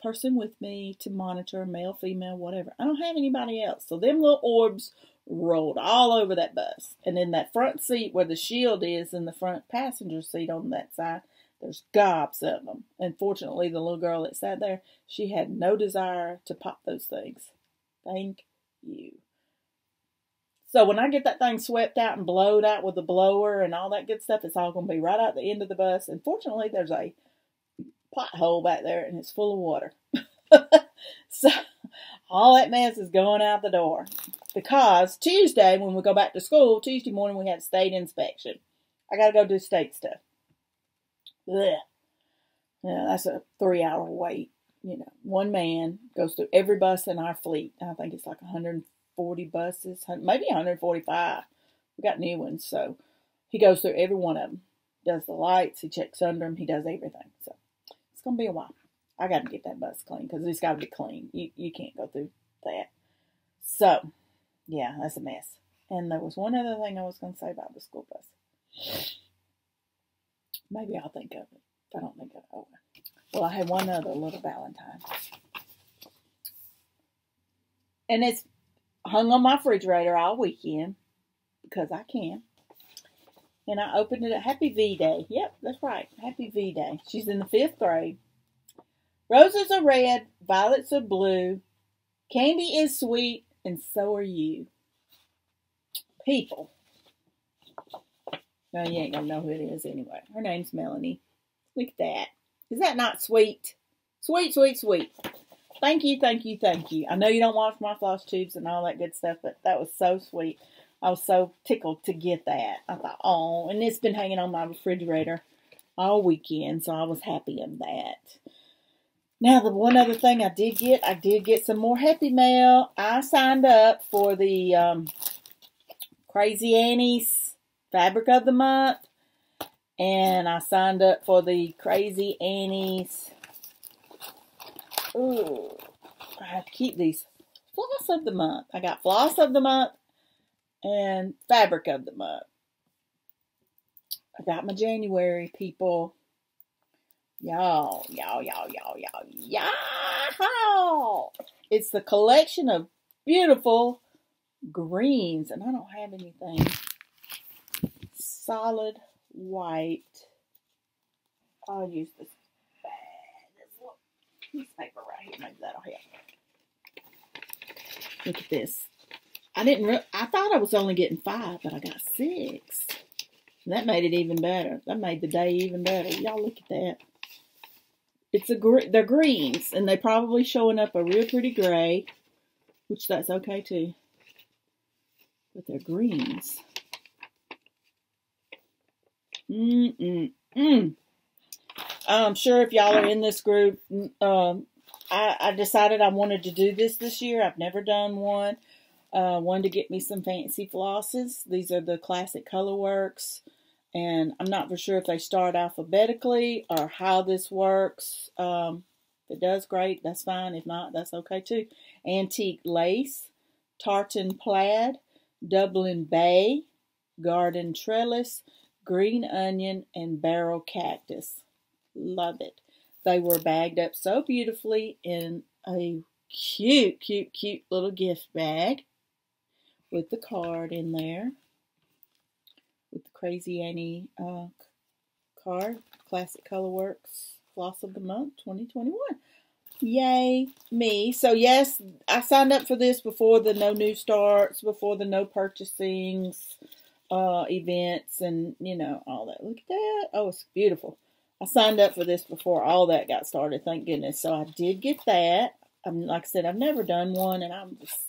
person with me to monitor, male, female, whatever. I don't have anybody else. So them little orbs rolled all over that bus. And in that front seat where the shield is, in the front passenger seat on that side, there's gobs of them. And fortunately, the little girl that sat there, she had no desire to pop those things. Thank you. So when I get that thing swept out and blowed out with the blower and all that good stuff, it's all going to be right out the end of the bus. And fortunately, there's a pothole back there and it's full of water. So all that mess is going out the door. Because Tuesday, when we go back to school, Tuesday morning we have state inspection. I got to go do state stuff. Blech. Yeah, that's a 3-hour wait. You know, one man goes through every bus in our fleet. I think it's like 140 buses, maybe 145. We got new ones, so he goes through every one of them. Does the lights, he checks under them, he does everything. So it's going to be a while. I got to get that bus clean because it's got to be clean. You can't go through that. So, yeah, that's a mess. And there was one other thing I was going to say about the school bus. Maybe I'll think of it. If I don't think of it, oh well, I had one other little Valentine. And it's hung on my refrigerator all weekend because I can. And I opened it at Happy V-Day. Yep, that's right. Happy V-Day. She's in the 5th grade. Roses are red, violets are blue. Candy is sweet, and so are you. People. No, you ain't gonna know who it is anyway. Her name's Melanie. Look at that. Is that not sweet? Sweet, sweet, sweet. Thank you, thank you, thank you. I know you don't watch my Flosstubes and all that good stuff, but that was so sweet. I was so tickled to get that. I thought, oh, and it's been hanging on my refrigerator all weekend, so I was happy of that. Now, the one other thing I did get some more Happy Mail. I signed up for the Crazy Annie's Fabric of the Month. And I signed up for the Crazy Annie's. Ooh, I have to keep these. Floss of the Month. I got Floss of the Month and Fabric of the Month. I got my January, people. Y'all. It's the collection of beautiful greens. And I don't have anything solid white. I'll use this little piece of paper right here. Maybe that'll help. Look at this. I thought I was only getting 5, but I got 6. And that made it even better. That made the day even better. Y'all look at that. They're greens, and they're probably showing up a real pretty gray, which that's okay too. But they're greens. I'm sure if y'all are in this group, I decided I wanted to do this year. I've never done one. Wanted to get me some fancy flosses. These are the classic Colorworks. And I'm not for sure if they start alphabetically or how this works. If it does, great, that's fine. If not, that's okay too. Antique lace, tartan plaid, Dublin bay, garden trellis, green onion, and barrel cactus. Love it. They were bagged up so beautifully in a cute, cute, cute little gift bag with the card in there. With the Crazy Annie card. Classic Colorworks Floss of the Month 2021. Yay, me. So yes, I signed up for this before the no new starts, before the no purchasings events, and you know, all that. Look at that. Oh, it's beautiful. I signed up for this before all that got started, thank goodness. So I did get that. Like I said, I've never done one, and I'm just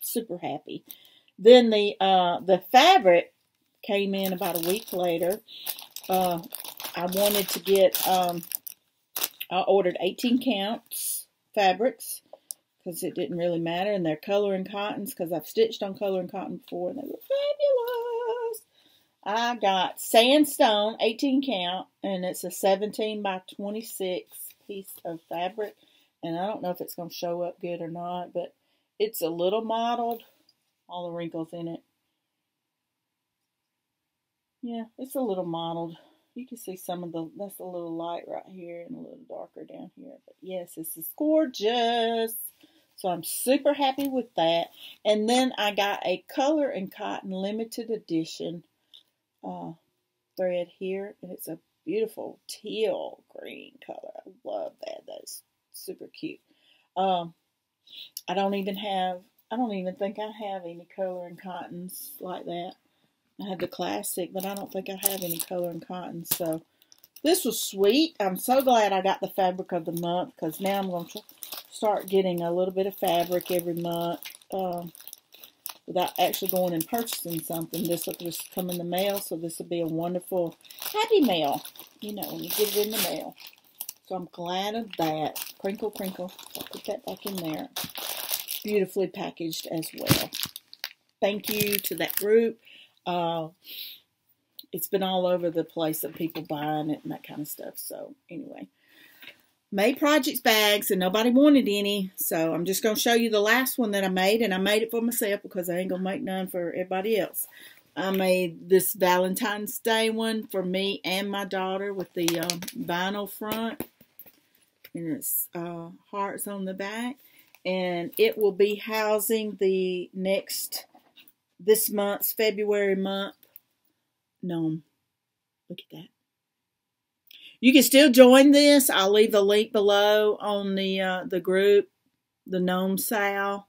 super happy. Then the fabric came in about a week later. I wanted to get, I ordered 18 counts fabrics because it didn't really matter. And they're color and cottons because I've stitched on color and cotton before and they were fabulous. I got sandstone, 18 count, and it's a 17 by 26 piece of fabric. And I don't know if it's going to show up good or not, but it's a little mottled. All the wrinkles in it. Yeah, it's a little mottled. You can see some of the, that's a little light right here and a little darker down here. But yes, this is gorgeous. So I'm super happy with that. And then I got a color and cotton limited edition thread here. And it's a beautiful teal green color. I love that. That's super cute. I don't even think I have any color and cottons like that. I have the classic, but I don't think I have any color and cotton. So this was sweet. I'm so glad I got the fabric of the month because now I'm going to start getting a little bit of fabric every month without actually going and purchasing something. This will just come in the mail, so this will be a wonderful happy mail, you know, when you get it in the mail. So I'm glad of that. Crinkle, crinkle. I'll put that back in there. Beautifully packaged as well. Thank you to that group. It's been all over the place of people buying it and that kind of stuff. So anyway, made projects bags and nobody wanted any. So I'm just going to show you the last one that I made, and I made it for myself because I ain't going to make none for everybody else. I made this Valentine's Day one for me and my daughter with the vinyl front, and it's hearts on the back. And it will be housing the this month's February month gnome. Look at that. You can still join this. I'll leave the link below on the group, the gnome sale.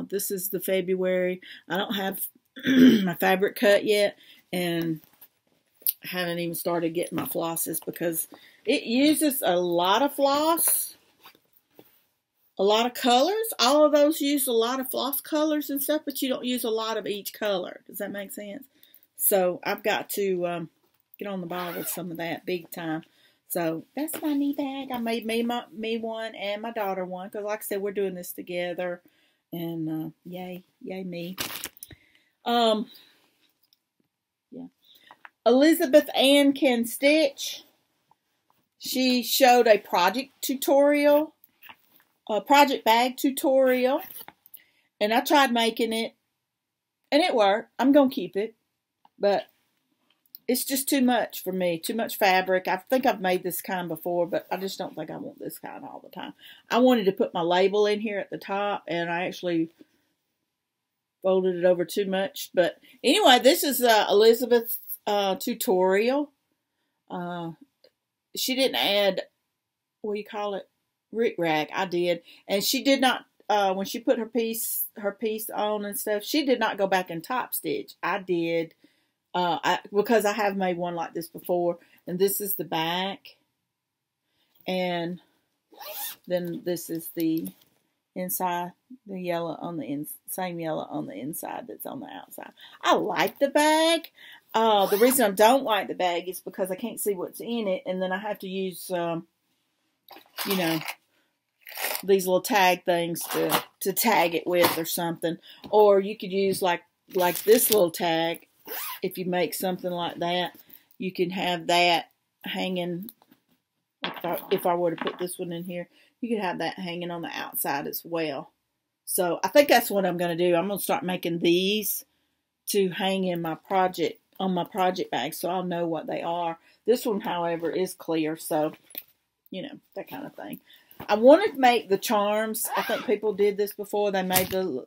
This is the February. I don't have my fabric cut yet, and I haven't even started getting my flosses because it uses a lot of floss. A lot of colors. All of those use a lot of floss colors and stuff, but you don't use a lot of each color. Does that make sense? So I've got to get on the ball with some of that big time. So that's my knee bag. I made me one and my daughter one because, like I said, we're doing this together. And yay me. Yeah. Elizabeth Ann Can Stitch. She showed a project tutorial. A project bag tutorial, and I tried making it, and it worked. I'm going to keep it, but it's just too much for me, too much fabric. I think I've made this kind before, but I just don't think I want this kind all the time. I wanted to put my label in here at the top, and I actually folded it over too much, but anyway, this is Elizabeth's tutorial. She didn't add, what do you call it? Rag. I did, and she did not when she put her piece on and stuff, she did not go back and top stitch. I did because I have made one like this before, and this is the back, and then this is the inside, the yellow on the same yellow on the inside that's on the outside. I like the bag. The reason I don't like the bag is because I can't see what's in it, and then I have to use you know, these little tag things to tag it with or something. Or you could use like this little tag if you make something like that, you can have that hanging. If I were to put this one in here, you could have that hanging on the outside as well. So I think that's what I'm going to do. I'm going to start making these to hang in my project, on my project bag, so I'll know what they are. This one, however, is clear, so, you know, that kind of thing. I wanted to make the charms. I think people did this before. They made the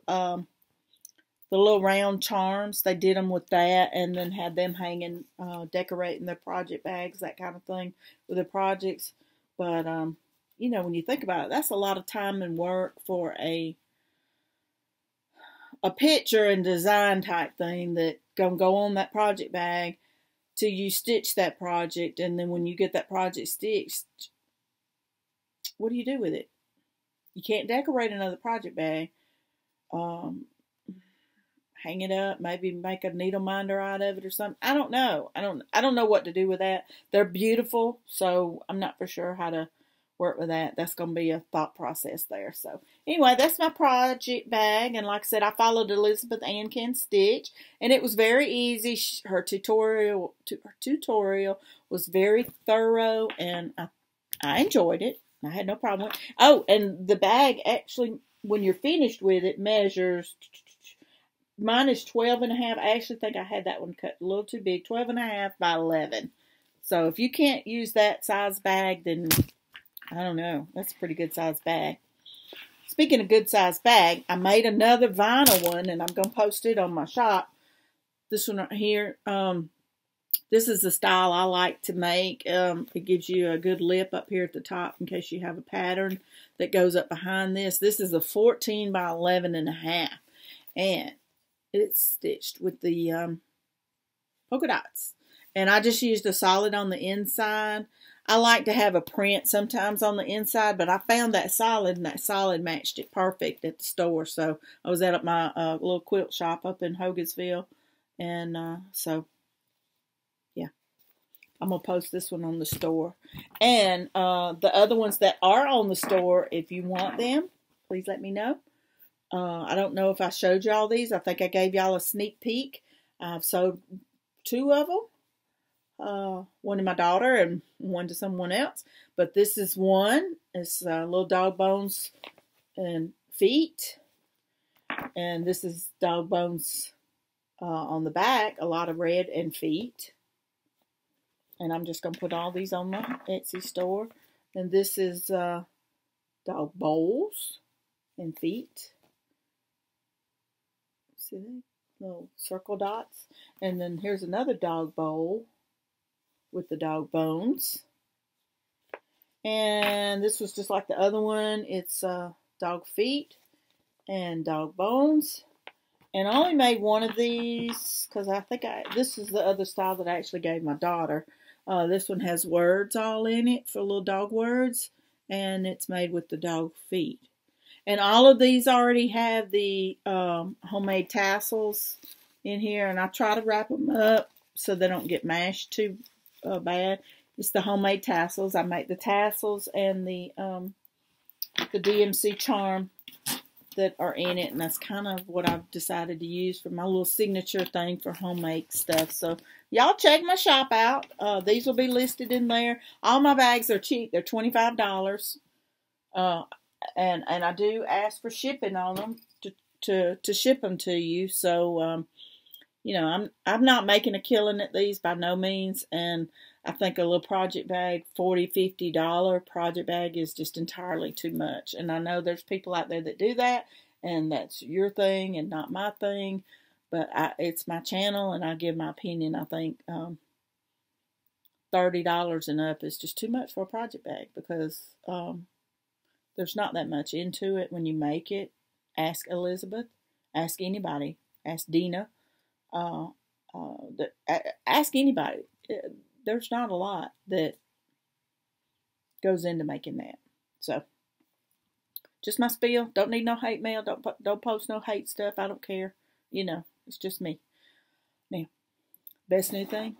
little round charms. They did them with that and then had them hanging, decorating their project bags, that kind of thing with their projects. But, you know, when you think about it, that's a lot of time and work for a picture and design type thing that gonna go on that project bag till you stitch that project, and then when you get that project stitched, what do you do with it? You can't decorate another project bag. Hang it up, maybe make a needle minder out of it or something. I don't know. I don't know what to do with that. They're beautiful, so I'm not for sure how to work with that. That's going to be a thought process there. So anyway, that's my project bag. And like I said, I followed Elizabeth Ann Can Stitch, and it was very easy. Her tutorial was very thorough, and I enjoyed it. I had no problem with it. Oh, and the bag actually, when you're finished with it, measures. Mine is 12 and a half. I actually think I had that one cut a little too big. 12 and a half by 11. So if you can't use that size bag, then I don't know. That's a pretty good size bag. Speaking of good size bag, I made another vinyl one, and I'm going to post it on my shop. This one right here. This is the style I like to make. It gives you a good lip up here at the top in case you have a pattern that goes up behind this. This is a 14 by 11 and a half. And it's stitched with the polka dots. And I just used a solid on the inside. I like to have a print sometimes on the inside, but I found that solid, and that solid matched it perfect at the store. So I was at my little quilt shop up in Hogansville, and so yeah, I'm gonna post this one on the store, and the other ones that are on the store, if you want them, please let me know. I don't know if I showed y'all these. I think I gave y'all a sneak peek. I've sewed 2 of them. One to my daughter and one to someone else. But this is one. It's little dog bones and feet. And this is dog bones on the back. A lot of red and feet. And I'm just going to put all these on my Etsy store. And this is dog bowls and feet. See that? Little circle dots. And then here's another dog bowl with the dog bones. And this was just like the other one. It's dog feet and dog bones. And I only made one of these because I think this is the other style that I actually gave my daughter. This one has words all in it for little dog words. And it's made with the dog feet. And all of these already have the homemade tassels in here. And I try to wrap them up so they don't get mashed too bad. It's the homemade tassels. I make the tassels and the DMC charm that are in it, and that's kind of what I've decided to use for my little signature thing for homemade stuff. So y'all check my shop out. These will be listed in there. All my bags are cheap. They're $25. And I do ask for shipping on them to ship them to you. So you know, I'm not making a killing at these by no means, and I think a little project bag, $40, $50 project bag is just entirely too much. And I know there's people out there that do that, and that's your thing and not my thing. But it's my channel, and I give my opinion. I think $30 and up is just too much for a project bag because there's not that much into it when you make it. Ask Elizabeth. Ask anybody. Ask Dina. Ask anybody. There's not a lot that goes into making that. So, just my spiel. Don't need no hate mail. Don't post no hate stuff. I don't care. You know, it's just me. Now, best new thing.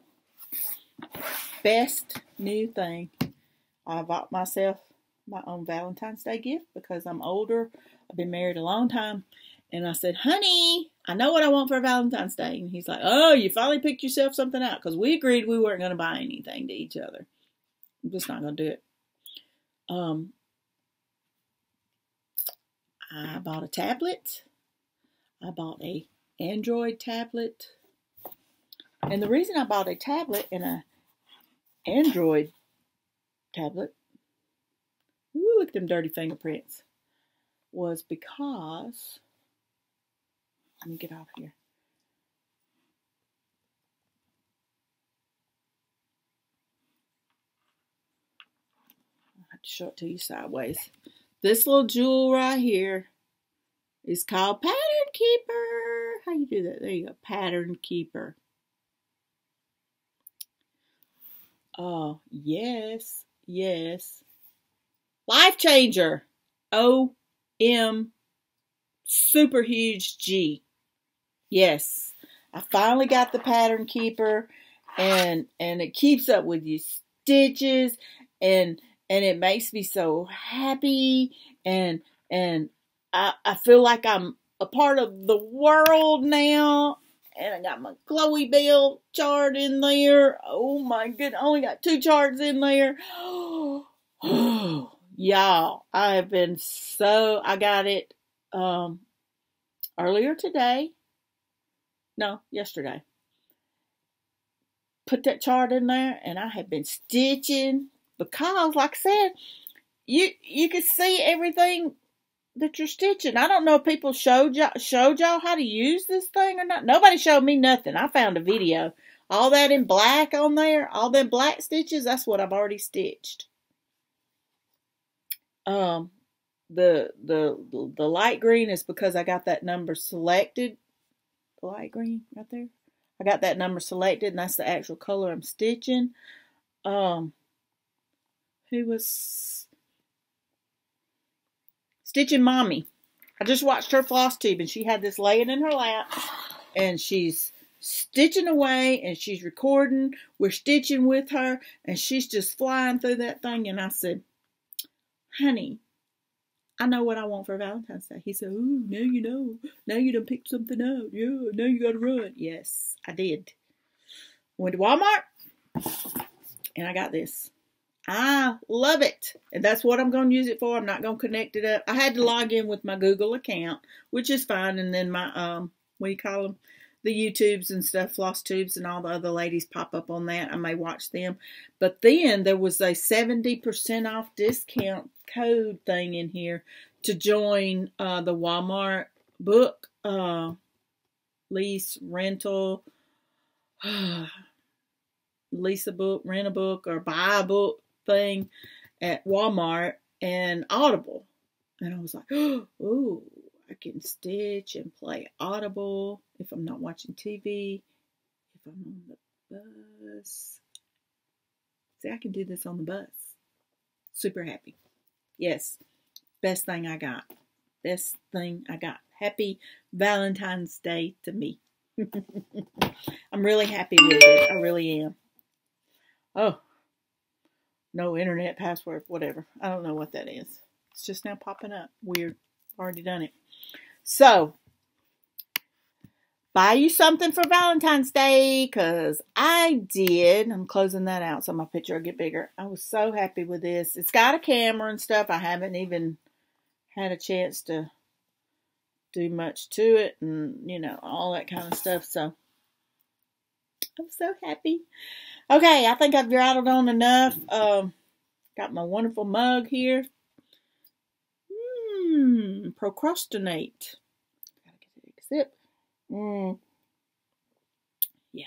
Best new thing. I bought myself my own Valentine's Day gift because I'm older. I've been married a long time. And I said, honey, I know what I want for Valentine's Day. And he's like, oh, you finally picked yourself something out. Because we agreed we weren't going to buy anything to each other. I'm just not going to do it. I bought a tablet. I bought a Android tablet. And the reason I bought a tablet and an Android tablet, ooh, look at them dirty fingerprints, was because, let me get off here. I'll have to show it to you sideways. This little jewel right here is called Pattern Keeper. How you do that? There you go. Pattern Keeper. Oh, yes. Yes. Life changer. O-M super huge G. Yes. I finally got the Pattern Keeper, and it keeps up with your stitches, and it makes me so happy, and I feel like I'm a part of the world now. And I got my Chloe Bell chart in there. Oh my goodness, I only got 2 charts in there. Y'all, I have been so, I got it earlier today. No, yesterday. Put that chart in there, and I have been stitching because, like I said, you can see everything that you're stitching. I don't know if people showed y'all how to use this thing or not. Nobody showed me nothing. I found a video. All that in black on there, all them black stitches, that's what I've already stitched. The light green is because I got that number selected. The light green right there. I got that number selected, and that's the actual color I'm stitching. Who was Stitching Mommy? I just watched her Flosstube, and she had this laying in her lap, and she's stitching away, and she's recording. We're stitching with her, and she's just flying through that thing. And I said, honey, I know what I want for Valentine's Day. He said, ooh, now you know. Now you done picked something out. Yeah, now you got to run. Yes, I did. Went to Walmart, and I got this. I love it. And that's what I'm going to use it for. I'm not going to connect it up. I had to log in with my Google account, which is fine. And then my, what do you call them? The YouTubes and stuff, Flosstubes and all the other ladies pop up on that. I may watch them. But then there was a 70% off discount code thing in here to join the Walmart book lease, rental, lease a book, rent a book, or buy a book thing at Walmart and Audible. And I was like, oh, I can stitch and play Audible if I'm not watching TV, if I'm on the bus. See, I can do this on the bus. Super happy. Yes, best thing I got. Best thing I got. Happy Valentine's Day to me. I'm really happy with it. I really am. Oh, no internet password, whatever. I don't know what that is. It's just now popping up. Weird. Already done it. So, buy you something for Valentine's Day, because I did. I'm closing that out so my picture will get bigger. I was so happy with this. It's got a camera and stuff. I haven't even had a chance to do much to it and, you know, all that kind of stuff. So, I'm so happy. Okay, I think I've rattled on enough. Got my wonderful mug here. Procrastinate. Gotta get a sip. Yeah.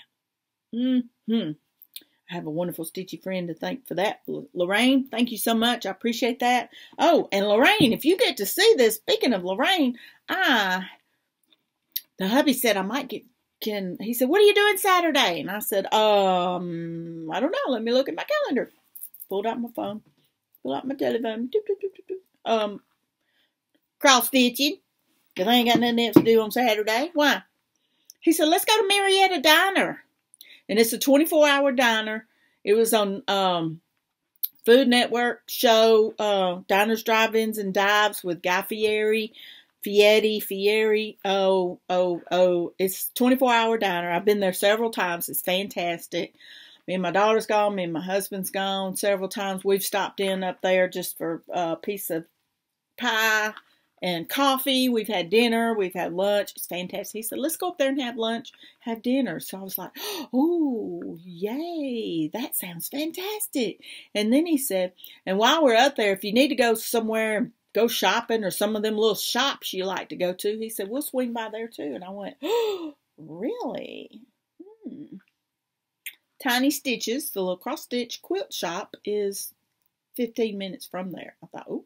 I have a wonderful stitchy friend to thank for that. Lorraine, thank you so much. I appreciate that. Oh, and Lorraine, if you get to see this, speaking of Lorraine, the hubby said I might get, he said, what are you doing Saturday? And I said, I don't know. Let me look at my calendar. Pulled out my phone. Pulled out my telephone. Cross stitching. Because I ain't got nothing else to do on Saturday. Why? He said, let's go to Marietta Diner. And it's a 24-hour diner. It was on Food Network show, Diners, Drive-Ins, and Dives with Guy Fieri. Fieri. Oh. It's 24-hour diner. I've been there several times. It's fantastic. Me and my daughter's gone. Me and my husband's gone several times. We've stopped in up there just for a piece of pie and coffee. We've had dinner. We've had lunch. It's fantastic. He said, let's go up there and have lunch, have dinner. So I was like, oh, yay. That sounds fantastic. And then he said, and while we're up there, if you need to go somewhere and go shopping or some of them little shops you like to go to, he said, we'll swing by there too. And I went, oh, really? Tiny Stitches, the little cross-stitch quilt shop, is 15 minutes from there. I thought, ooh,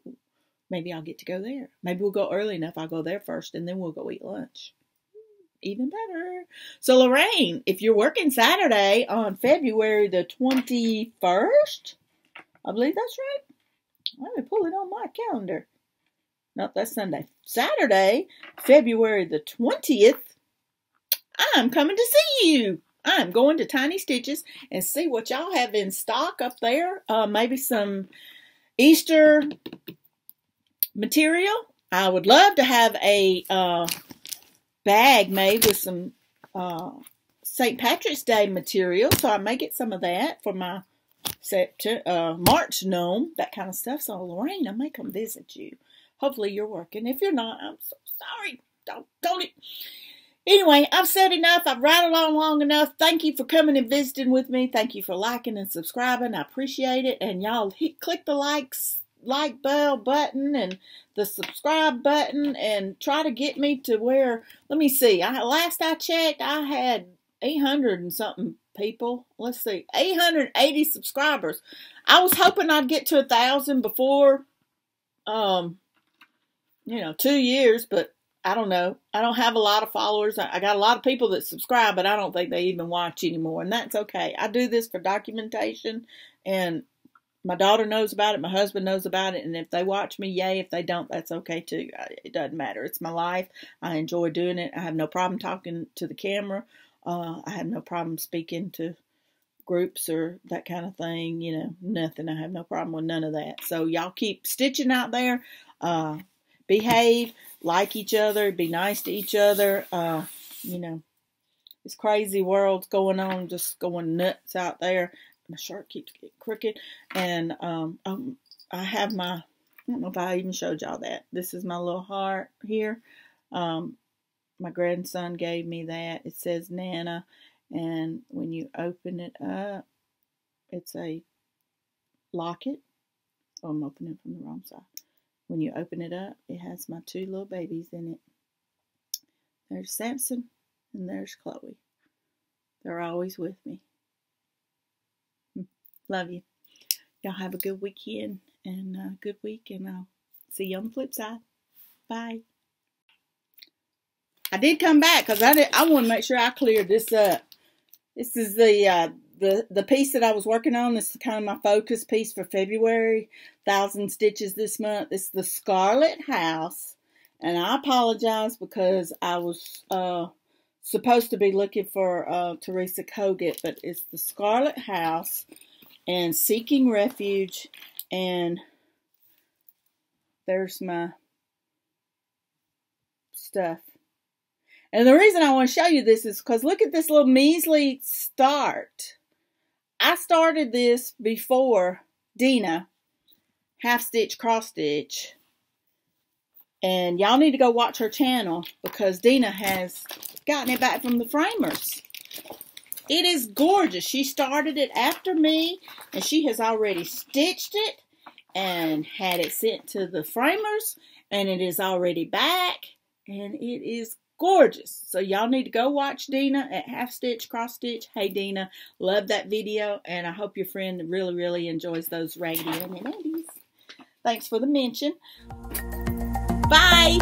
maybe I'll get to go there. Maybe we'll go early enough. I'll go there first, and then we'll go eat lunch. Even better. So, Lorraine, if you're working Saturday on February the 21st, I believe that's right. Let me pull it on my calendar. Nope, that's Sunday. Saturday, February the 20th, I'm coming to see you. I'm going to Tiny Stitches and see what y'all have in stock up there. Maybe some Easter material. I would love to have a bag made with some St. Patrick's Day material, so I may get some of that for my March gnome, that kind of stuff. So, Lorraine, I may come visit you. Hopefully you're working. If you're not, I'm so sorry. Don't it. Anyway, I've said enough. I've rattled on long enough. Thank you for coming and visiting with me. Thank you for liking and subscribing. I appreciate it. And y'all click the like bell button and the subscribe button and try to get me to where, let me see. Last I checked, I had 800 and something people. Let's see, 880 subscribers. I was hoping I'd get to 1,000 before, 2 years, but I don't know. I don't have a lot of followers. I got a lot of people that subscribe, but I don't think they even watch anymore, and that's okay. I do this for documentation, and my daughter knows about it. My husband knows about it, and if they watch me, yay. If they don't, that's okay too. It doesn't matter. It's my life. I enjoy doing it. I have no problem talking to the camera. I have no problem speaking to groups or that kind of thing. Nothing. I have no problem with none of that. So y'all keep stitching out there. Behave, like each other, be nice to each other. This crazy world's going on, just going nuts out there. My shirt keeps getting crooked. And I have my, I don't know if I even showed y'all that. This is my little heart here. My grandson gave me that. It says Nana. And when you open it up, it's a locket. Oh, I'm opening it from the wrong side. When you open it up, it has my 2 little babies in it. There's Samson and there's Chloe. They're always with me. Love you. Y'all have a good weekend and a good week, and I'll see you on the flip side. Bye. I did come back because I want to make sure I cleared this up. This is the piece that I was working on. This is kind of my focus piece for February. 1,000 stitches this month. It's the Scarlet House. And I apologize because I was supposed to be looking for Teresa Kogut. But it's the Scarlet House and Seeking Refuge. And there's my stuff. And the reason I want to show you this is because look at this little measly start. I started this before Dina, half stitch, cross stitch. And y'all need to go watch her channel because Dina has gotten it back from the framers. It is gorgeous. She started it after me and she has already stitched it and had it sent to the framers, and it is already back and it is gorgeous. So y'all need to go watch Dina at half stitch, cross stitch. Hey Dina, love that video, and I hope your friend really, really enjoys those raggedy and Thanks for the mention. Bye.